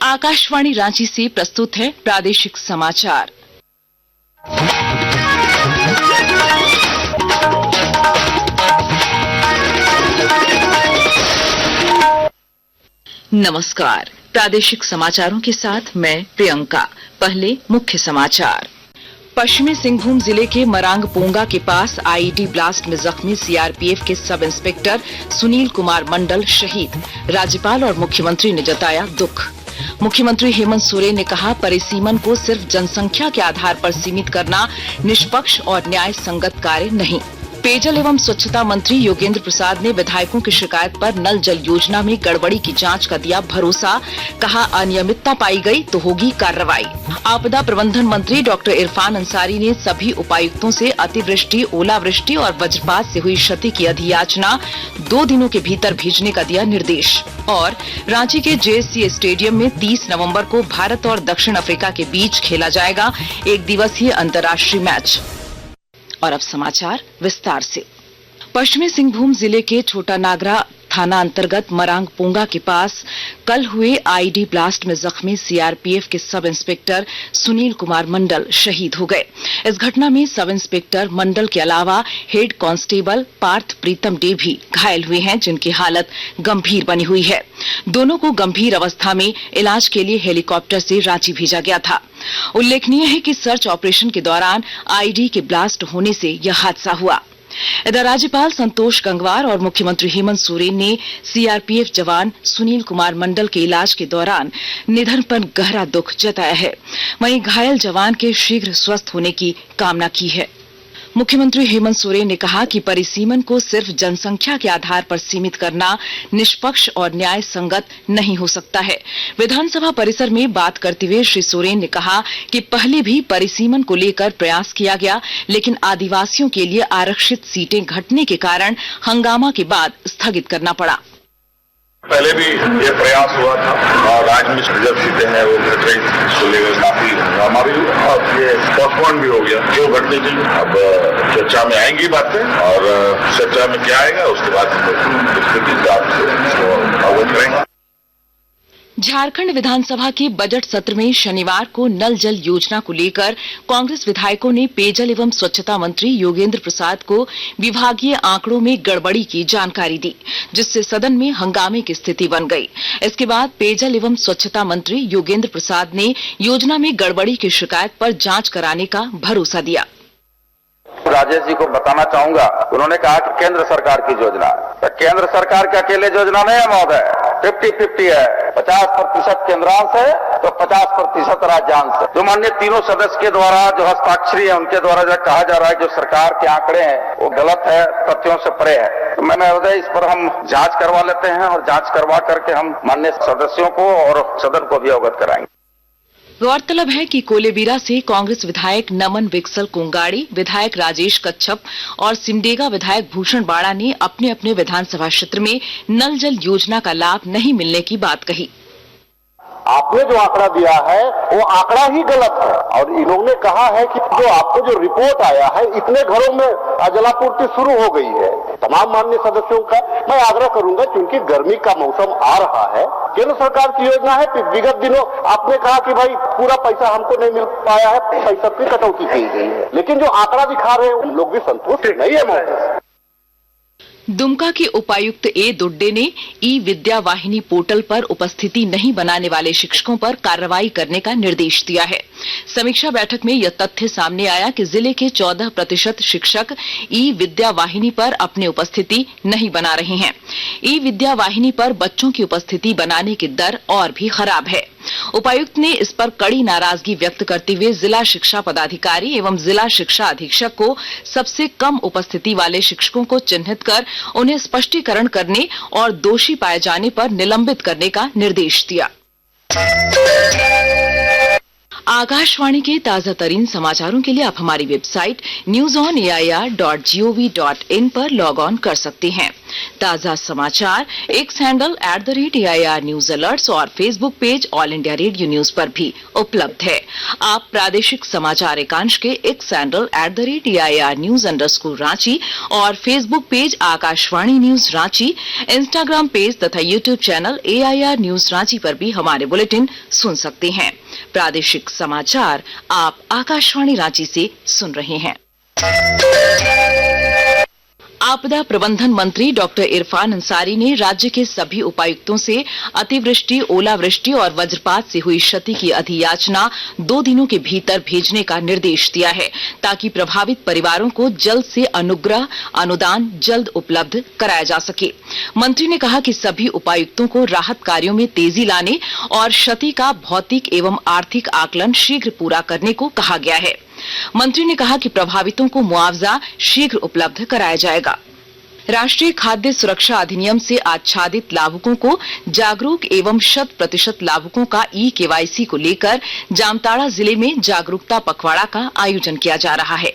आकाशवाणी रांची से प्रस्तुत है प्रादेशिक समाचार। नमस्कार, प्रादेशिक समाचारों के साथ मैं प्रियंका। पहले मुख्य समाचार। पश्चिमी सिंहभूम जिले के मरांग पोंगा के पास आईईडी ब्लास्ट में जख्मी सीआरपीएफ के सब इंस्पेक्टर सुनील कुमार मंडल शहीद। राज्यपाल और मुख्यमंत्री ने जताया दुख। मुख्यमंत्री हेमंत सोरेन ने कहा, परिसीमन को सिर्फ जनसंख्या के आधार पर सीमित करना निष्पक्ष और न्याय संगत कार्य नहीं। पेयजल एवं स्वच्छता मंत्री योगेंद्र प्रसाद ने विधायकों की शिकायत पर नल जल योजना में गड़बड़ी की जांच का दिया भरोसा। कहा, अनियमितता पाई गई तो होगी कार्रवाई। आपदा प्रबंधन मंत्री डॉक्टर इरफान अंसारी ने सभी उपायुक्तों से अतिवृष्टि, ओलावृष्टि और वज्रपात से हुई क्षति की अधियाचना 2 दिनों के भीतर भेजने का दिया निर्देश। और रांची के जेएससी स्टेडियम में 30 नवंबर को भारत और दक्षिण अफ्रीका के बीच खेला जाएगा 1 दिवसीय अंतर्राष्ट्रीय मैच। और अब समाचार विस्तार से। पश्चिमी सिंहभूम जिले के छोटा नागरा थाना अंतर्गत मरांग पोंगा के पास कल हुए आईईडी ब्लास्ट में जख्मी सीआरपीएफ के सब इंस्पेक्टर सुनील कुमार मंडल शहीद हो गए। इस घटना में सब इंस्पेक्टर मंडल के अलावा हेड कांस्टेबल पार्थ प्रीतम डे भी घायल हुए हैं, जिनकी हालत गंभीर बनी हुई है। दोनों को गंभीर अवस्था में इलाज के लिए हेलीकॉप्टर से रांची भेजा गया था। उल्लेखनीय है कि सर्च ऑपरेशन के दौरान आईईडी के ब्लास्ट होने से यह हादसा हुआ। इधर राज्यपाल संतोष गंगवार और मुख्यमंत्री हेमंत सोरेन ने सीआरपीएफ जवान सुनील कुमार मंडल के इलाज के दौरान निधन पर गहरा दुख जताया है। वहीं घायल जवान के शीघ्र स्वस्थ होने की कामना की है। मुख्यमंत्री हेमंत सोरेन ने कहा कि परिसीमन को सिर्फ जनसंख्या के आधार पर सीमित करना निष्पक्ष और न्याय संगत नहीं हो सकता है। विधानसभा परिसर में बात करते हुए श्री सोरेन ने कहा कि पहले भी परिसीमन को लेकर प्रयास किया गया, लेकिन आदिवासियों के लिए आरक्षित सीटें घटने के कारण हंगामा के बाद स्थगित करना पड़ा। पहले भी ये प्रयास हुआ था और आज में जब सीटें हैं वो घट रही इसको लेकर काफी हंगामा भी हुआ और ये पोस्टपोन भी हो गया। जो घटने चाहिए अब चर्चा में आएंगी बातें और चर्चा में क्या आएगा उसके बाद हम लोग स्थिति के हिसाब से इसको अवगत करेंगे। झारखंड विधानसभा के बजट सत्र में शनिवार को नल जल योजना को लेकर कांग्रेस विधायकों ने पेयजल एवं स्वच्छता मंत्री योगेंद्र प्रसाद को विभागीय आंकड़ों में गड़बड़ी की जानकारी दी, जिससे सदन में हंगामे की स्थिति बन गई। इसके बाद पेयजल एवं स्वच्छता मंत्री योगेंद्र प्रसाद ने योजना में गड़बड़ी की शिकायत पर जांच कराने का भरोसा दिया। राजेश जी को बताना चाहूंगा, उन्होंने कहा कि केंद्र सरकार की योजना है। केंद्र सरकार की अकेले योजना नहीं है महोदय, 50-50 है। 50% केंद्रांश है तो 50% राज्यांश है। जो माननीय तीनों सदस्य के द्वारा जो हस्ताक्षरी है उनके द्वारा जो कहा जा रहा है जो सरकार के आंकड़े हैं वो गलत है, तथ्यों से परे है। तो मैं महोदय इस पर हम जांच करवा लेते हैं और जांच करवा करके हम माननीय सदस्यों को और सदन को भी अवगत कराएंगे। गौरतलब है कि कोलेबिरा से कांग्रेस विधायक नमन विक्सल कोंगाड़ी, विधायक राजेश कच्छप और सिमडेगा विधायक भूषण बाड़ा ने अपने अपने विधानसभा क्षेत्र में नल जल योजना का लाभ नहीं मिलने की बात कही। आपने जो आंकड़ा दिया है वो आंकड़ा ही गलत है और इन्होंने कहा है कि जो आपको जो रिपोर्ट आया है इतने घरों में जलापूर्ति शुरू हो गई है। तमाम माननीय सदस्यों का मैं आग्रह करूंगा, क्योंकि गर्मी का मौसम आ रहा है, केंद्र सरकार की योजना है। विगत दिनों आपने कहा कि भाई पूरा पैसा हमको नहीं मिल पाया है, पैसा की कटौती की गई है, लेकिन जो आंकड़ा दिखा रहे हैं उन लोग भी संतुष्ट नहीं है महोदय। दुमका के उपायुक्त ए दुड्डे ने ई विद्या वाहिनी पोर्टल पर उपस्थिति नहीं बनाने वाले शिक्षकों पर कार्रवाई करने का निर्देश दिया है। समीक्षा बैठक में यह तथ्य सामने आया कि जिले के 14% शिक्षक ई विद्या वाहिनी पर अपनी उपस्थिति नहीं बना रहे हैं। ई विद्या वाहिनी पर बच्चों की उपस्थिति बनाने की दर और भी खराब है। उपायुक्त ने इस पर कड़ी नाराजगी व्यक्त करते हुए जिला शिक्षा पदाधिकारी एवं जिला शिक्षा अधीक्षक को सबसे कम उपस्थिति वाले शिक्षकों को चिन्हित कर उन्हें स्पष्टीकरण करने और दोषी पाए जाने पर निलंबित करने का निर्देश दिया। आकाशवाणी के ताजा तरीन समाचारों के लिए आप हमारी वेबसाइट newsonair.gov.in पर लॉग ऑन कर सकते हैं। ताजा समाचार X handle @AIR news alerts और Facebook page All India Radio news पर भी उपलब्ध है। आप प्रादेशिक समाचार एकांश के X handle @AIR news _Ranchi और Facebook page Akashvani news Ranchi, Instagram page तथा YouTube channel AIR news Ranchi पर भी हमारे बुलेटिन सुन सकते हैं। प्रादेशिक समाचार आप आकाशवाणी रांची से सुन रहे हैं। आपदा प्रबंधन मंत्री डॉक्टर इरफान अंसारी ने राज्य के सभी उपायुक्तों से अतिवृष्टि, ओलावृष्टि और वज्रपात से हुई क्षति की अधियाचना 2 दिनों के भीतर भेजने का निर्देश दिया है, ताकि प्रभावित परिवारों को जल्द से अनुग्रह अनुदान जल्द उपलब्ध कराया जा सके। मंत्री ने कहा कि सभी उपायुक्तों को राहत कार्यों में तेजी लाने और क्षति का भौतिक एवं आर्थिक आकलन शीघ्र पूरा करने को कहा गया है। मंत्री ने कहा कि प्रभावितों को मुआवजा शीघ्र उपलब्ध कराया जाएगा। राष्ट्रीय खाद्य सुरक्षा अधिनियम से आच्छादित लाभुकों को जागरूक एवं 100% लाभुकों का KYC को लेकर जामताड़ा जिले में जागरूकता पखवाड़ा का आयोजन किया जा रहा है।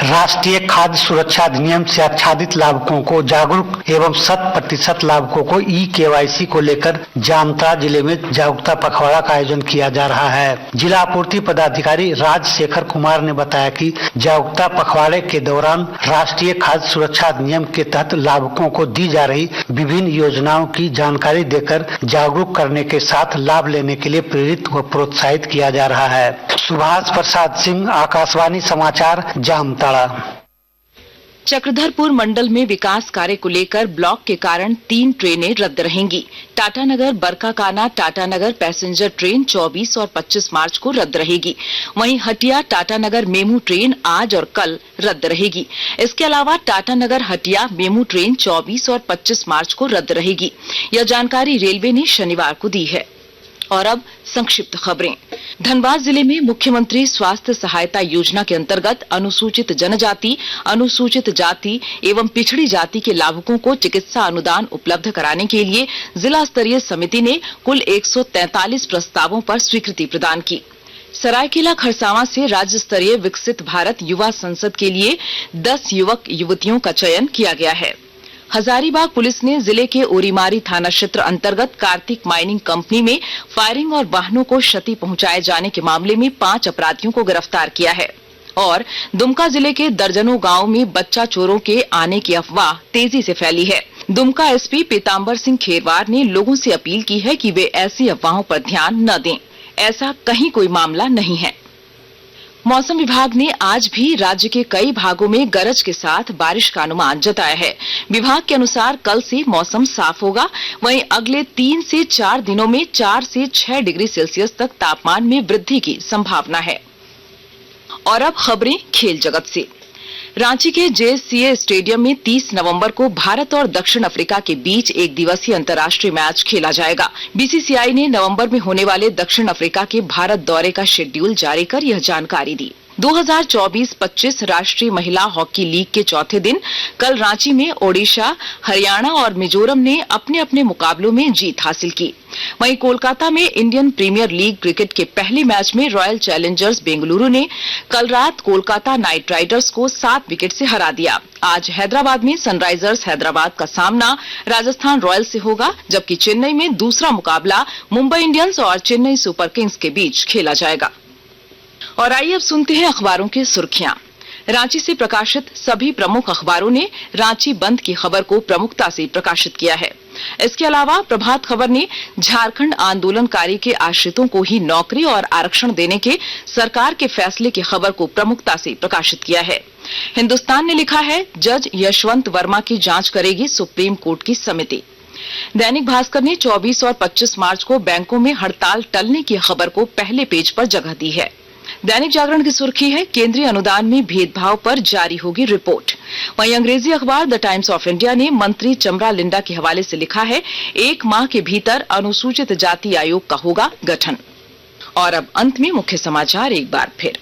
राष्ट्रीय खाद्य सुरक्षा अधिनियम से आच्छादित लाभुकों को जागरूक एवं 100% लाभुकों को KYC को लेकर जामताड़ा जिले में जागरूकता पखवाड़ा का आयोजन किया जा रहा है। जिला आपूर्ति पदाधिकारी राजशेखर कुमार ने बताया कि जागरूकता पखवाड़े के दौरान राष्ट्रीय खाद्य सुरक्षा अधिनियम के तहत लाभुकों को दी जा रही विभिन्न योजनाओं की जानकारी देकर जागरूक करने के साथ लाभ लेने के लिए प्रेरित व प्रोत्साहित किया जा रहा है। सुभाष प्रसाद सिंह, आकाशवाणी समाचार, जामताड़ा। चक्रधरपुर मंडल में विकास कार्य को लेकर ब्लॉक के कारण 3 ट्रेनें रद्द रहेंगी। टाटानगर बरकाकाना टाटानगर पैसेंजर ट्रेन 24 और 25 मार्च को रद्द रहेगी। वहीं हटिया टाटानगर मेमू ट्रेन आज और कल रद्द रहेगी। इसके अलावा टाटानगर हटिया मेमू ट्रेन 24 और 25 मार्च को रद्द रहेगी। यह जानकारी रेलवे ने शनिवार को दी है। और अब संक्षिप्त खबरें। धनबाद जिले में मुख्यमंत्री स्वास्थ्य सहायता योजना के अंतर्गत अनुसूचित जनजाति, अनुसूचित जाति एवं पिछड़ी जाति के लाभुकों को चिकित्सा अनुदान उपलब्ध कराने के लिए जिला स्तरीय समिति ने कुल 143 प्रस्तावों पर स्वीकृति प्रदान की। सरायकेला खरसावां से राज्य स्तरीय विकसित भारत युवा संसद के लिए 10 युवक युवतियों का चयन किया गया है। हजारीबाग पुलिस ने जिले के ओरीमारी थाना क्षेत्र अंतर्गत कार्तिक माइनिंग कंपनी में फायरिंग और वाहनों को क्षति पहुंचाए जाने के मामले में 5 अपराधियों को गिरफ्तार किया है। और दुमका जिले के दर्जनों गांव में बच्चा चोरों के आने की अफवाह तेजी से फैली है। दुमका SP पीताम्बर सिंह खेरवार ने लोगों से अपील की है कि वे ऐसी अफवाहों पर ध्यान न दें। ऐसा कहीं कोई मामला नहीं है। मौसम विभाग ने आज भी राज्य के कई भागों में गरज के साथ बारिश का अनुमान जताया है। विभाग के अनुसार कल से मौसम साफ होगा। वहीं अगले 3 से 4 दिनों में 4 से 6 डिग्री सेल्सियस तक तापमान में वृद्धि की संभावना है। और अब खबरें खेल जगत से। रांची के JSCA स्टेडियम में 30 नवंबर को भारत और दक्षिण अफ्रीका के बीच एक दिवसीय अंतर्राष्ट्रीय मैच खेला जाएगा। BCCI ने नवंबर में होने वाले दक्षिण अफ्रीका के भारत दौरे का शेड्यूल जारी कर यह जानकारी दी। 2024-25 राष्ट्रीय महिला हॉकी लीग के चौथे दिन कल रांची में ओडिशा, हरियाणा और मिजोरम ने अपने अपने मुकाबलों में जीत हासिल की। वहीं कोलकाता में इंडियन प्रीमियर लीग क्रिकेट के पहले मैच में रॉयल चैलेंजर्स बेंगलुरु ने कल रात कोलकाता नाइट राइडर्स को 7 विकेट से हरा दिया। आज हैदराबाद में सनराइजर्स हैदराबाद का सामना राजस्थान रॉयल्स से होगा, जबकि चेन्नई में दूसरा मुकाबला मुंबई इंडियंस और चेन्नई सुपर किंग्स के बीच खेला जाएगा। और आइए अब सुनते हैं अखबारों की सुर्खियां। रांची से प्रकाशित सभी प्रमुख अखबारों ने रांची बंद की खबर को प्रमुखता से प्रकाशित किया है। इसके अलावा प्रभात खबर ने झारखंड आंदोलनकारी के आश्रितों को ही नौकरी और आरक्षण देने के सरकार के फैसले की खबर को प्रमुखता से प्रकाशित किया है। हिंदुस्तान ने लिखा है, जज यशवंत वर्मा की जांच करेगी सुप्रीम कोर्ट की समिति। दैनिक भास्कर ने 24 और 25 मार्च को बैंकों में हड़ताल टलने की खबर को पहले पेज पर जगह दी है। दैनिक जागरण की सुर्खी है, केंद्रीय अनुदान में भेदभाव पर जारी होगी रिपोर्ट। वहीं अंग्रेजी अखबार द टाइम्स ऑफ इंडिया ने मंत्री चमरा लिंडा के हवाले से लिखा है, 1 माह के भीतर अनुसूचित जाति आयोग का होगा गठन। और अब अंत में मुख्य समाचार एक बार फिर।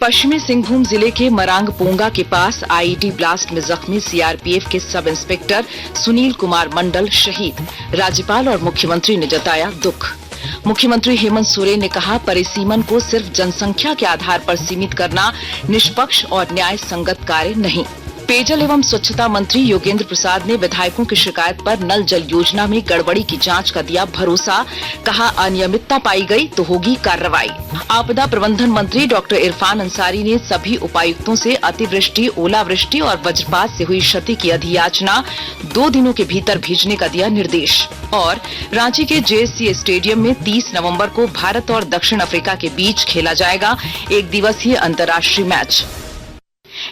पश्चिमी सिंहभूम जिले के मरांग पोंगा के पास आईईडी ब्लास्ट में जख्मी सीआरपीएफ के सब इंस्पेक्टर सुनील कुमार मंडल शहीद। राज्यपाल और मुख्यमंत्री ने जताया दुख। मुख्यमंत्री हेमंत सोरेन ने कहा, परिसीमन को सिर्फ जनसंख्या के आधार पर सीमित करना निष्पक्ष और न्याय संगत कार्य नहीं। पेयजल एवं स्वच्छता मंत्री योगेंद्र प्रसाद ने विधायकों की शिकायत पर नल जल योजना में गड़बड़ी की जांच का दिया भरोसा, कहा अनियमितता पाई गई तो होगी कार्रवाई। आपदा प्रबंधन मंत्री डॉक्टर इरफान अंसारी ने सभी उपायुक्तों से अतिवृष्टि, ओलावृष्टि और वज्रपात से हुई क्षति की अधियाचना 2 दिनों के भीतर भेजने का दिया निर्देश। और रांची के जेएससी स्टेडियम में 30 नवंबर को भारत और दक्षिण अफ्रीका के बीच खेला जाएगा 1 दिवसीय अंतर्राष्ट्रीय मैच।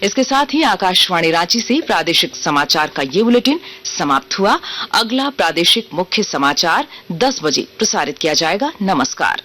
इसके साथ ही आकाशवाणी रांची से प्रादेशिक समाचार का ये बुलेटिन समाप्त हुआ। अगला प्रादेशिक मुख्य समाचार 10 बजे प्रसारित किया जाएगा। नमस्कार।